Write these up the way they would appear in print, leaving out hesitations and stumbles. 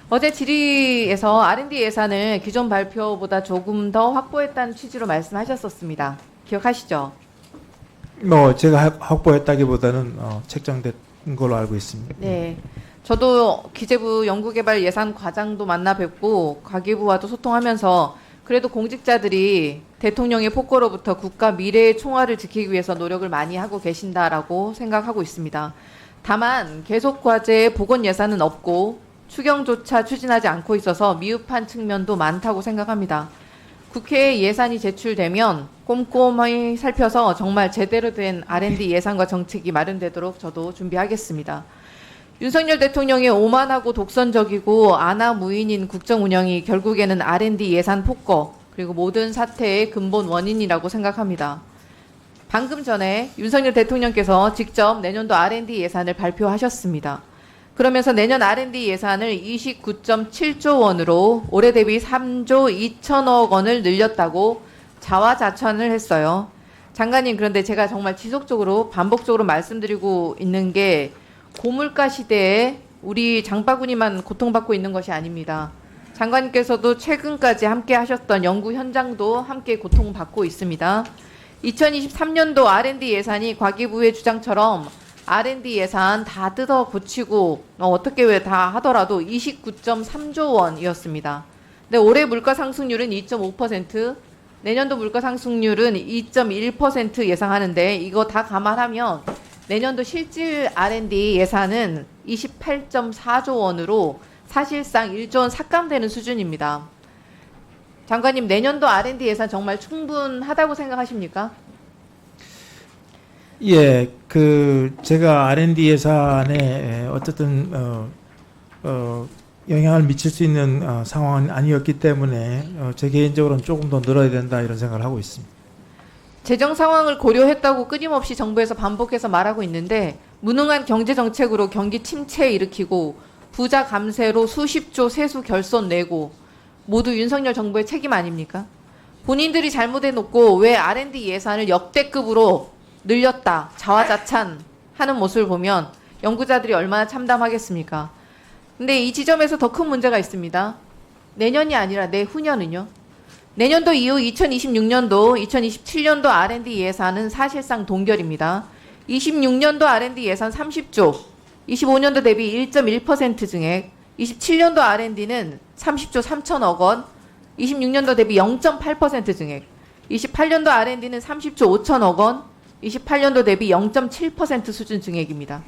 어제 질의에서 R&D 예산을 기존 발표보다 조금 더 확보했다는 취지로 말씀하셨었습니다. 기억하시죠? 뭐 제가 확보했다기보다는 책정된 걸로 알고 있습니다. 네. 저도 기재부 연구개발 예산 과장도 만나 뵙고 과기부와도 소통하면서 그래도 공직자들이 대통령의 폭거로부터 국가 미래의 총알을 지키기 위해서 노력을 많이 하고 계신다라고 생각하고 있습니다. 다만 계속 과제의 보건 예산은 없고 추경조차 추진하지 않고 있어서 미흡한 측면도 많다고 생각합니다. 국회에 예산이 제출되면 꼼꼼히 살펴서 정말 제대로 된 R&D 예산과 정책이 마련되도록 저도 준비하겠습니다. 윤석열 대통령의 오만하고 독선적이고 아나무인인 국정 운영이 결국에는 R&D 예산 폭거 그리고 모든 사태의 근본 원인이라고 생각합니다. 방금 전에 윤석열 대통령께서 직접 내년도 R&D 예산을 발표하셨습니다. 그러면서 내년 R&D 예산을 29.7조 원으로 올해 대비 3조 2천억 원을 늘렸다고 자화자찬을 했어요. 장관님, 그런데 제가 정말 지속적으로 반복적으로 말씀드리고 있는 게 고물가 시대에 우리 장바구니만 고통받고 있는 것이 아닙니다. 장관님께서도 최근까지 함께 하셨던 연구 현장도 함께 고통받고 있습니다. 2023년도 R&D 예산이 과기부의 주장처럼 R&D 예산 다 뜯어 고치고 어떻게 왜 다 하더라도 29.3조 원이었습니다. 근데 올해 물가 상승률은 2.5%, 내년도 물가 상승률은 2.1% 예상하는데 이거 다 감안하면 내년도 실질 R&D 예산은 28.4조 원으로 사실상 1조 원 삭감되는 수준입니다. 장관님, 내년도 R&D 예산 정말 충분하다고 생각하십니까? 예, 제가 R&D 예산에 어쨌든 영향을 미칠 수 있는 상황은 아니었기 때문에 제 개인적으로는 조금 더 늘어야 된다 이런 생각을 하고 있습니다. 재정 상황을 고려했다고 끊임없이 정부에서 반복해서 말하고 있는데 무능한 경제 정책으로 경기 침체 일으키고 부자 감세로 수십조 세수 결손 내고 모두 윤석열 정부의 책임 아닙니까? 본인들이 잘못해놓고 왜 R&D 예산을 역대급으로 늘렸다, 자화자찬하는 모습을 보면 연구자들이 얼마나 참담하겠습니까? 근데 이 지점에서 더 큰 문제가 있습니다. 내년이 아니라 내후년은요? 내년도 이후 2026년도, 2027년도 R&D 예산은 사실상 동결입니다. 26년도 R&D 예산 30조, 25년도 대비 1.1% 증액, 27년도 R&D는 30조 3천억 원, 26년도 대비 0.8% 증액, 28년도 R&D는 30조 5천억 원, 28년도 대비 0.7% 수준 증액입니다.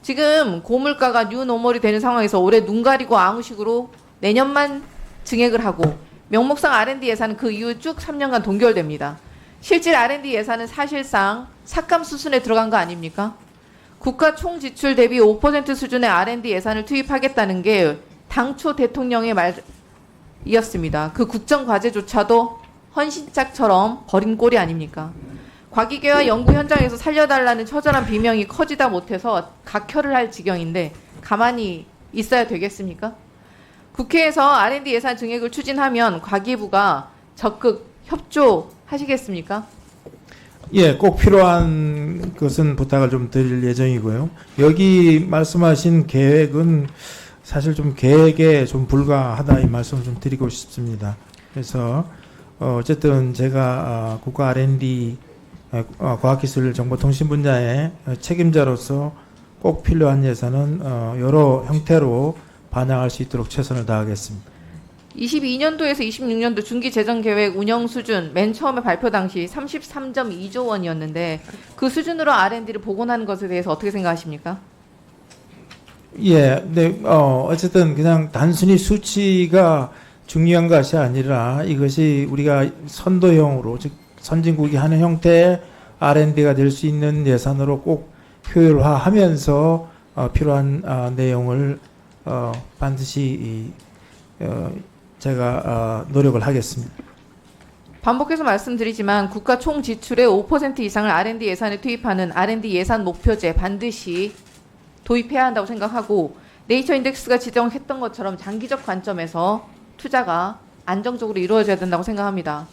지금 고물가가 뉴노멀이 되는 상황에서 올해 눈 가리고 아무식으로 내년만 증액을 하고 명목상 R&D 예산은 그 이후 쭉 3년간 동결됩니다. 실질 R&D 예산은 사실상 삭감 수순에 들어간 거 아닙니까? 국가 총 지출 대비 5% 수준의 R&D 예산을 투입하겠다는 게 당초 대통령의 말이었습니다. 그 국정 과제조차도 헌신짝처럼 버린 꼴이 아닙니까? 과기계와 연구 현장에서 살려달라는 처절한 비명이 커지다 못해서 각혈을 할 지경인데 가만히 있어야 되겠습니까? 국회에서 R&D 예산 증액을 추진하면 과기부가 적극 협조하시겠습니까? 예, 꼭 필요한 것은 부탁을 좀 드릴 예정이고요. 여기 말씀하신 계획은 사실 좀 계획에 좀 불과하다 이 말씀을 좀 드리고 싶습니다. 그래서 어쨌든 제가 국가 R&D 과학기술정보통신 분야의 책임자로서 꼭 필요한 예산은 여러 형태로 반영할 수 있도록 최선을 다하겠습니다. 22년도에서 26년도 중기재정계획 운영 수준 맨 처음에 발표 당시 33.2조 원이었는데 그 수준으로 R&D를 복원하는 것에 대해서 어떻게 생각하십니까? 예, 네, 어쨌든 그냥 단순히 수치가 중요한 것이 아니라 이것이 우리가 선도형으로 즉 선진국이 하는 형태의 R&D가 될 수 있는 예산으로 꼭 효율화하면서 필요한 내용을 반드시 제가 노력을 하겠습니다. 반복해서 말씀드리지만 국가 총 지출의 5% 이상을 R&D 예산에 투입하는 R&D 예산 목표제 반드시 도입해야 한다고 생각하고 네이처 인덱스가 지정했던 것처럼 장기적 관점에서 투자가 안정적으로 이루어져야 된다고 생각합니다.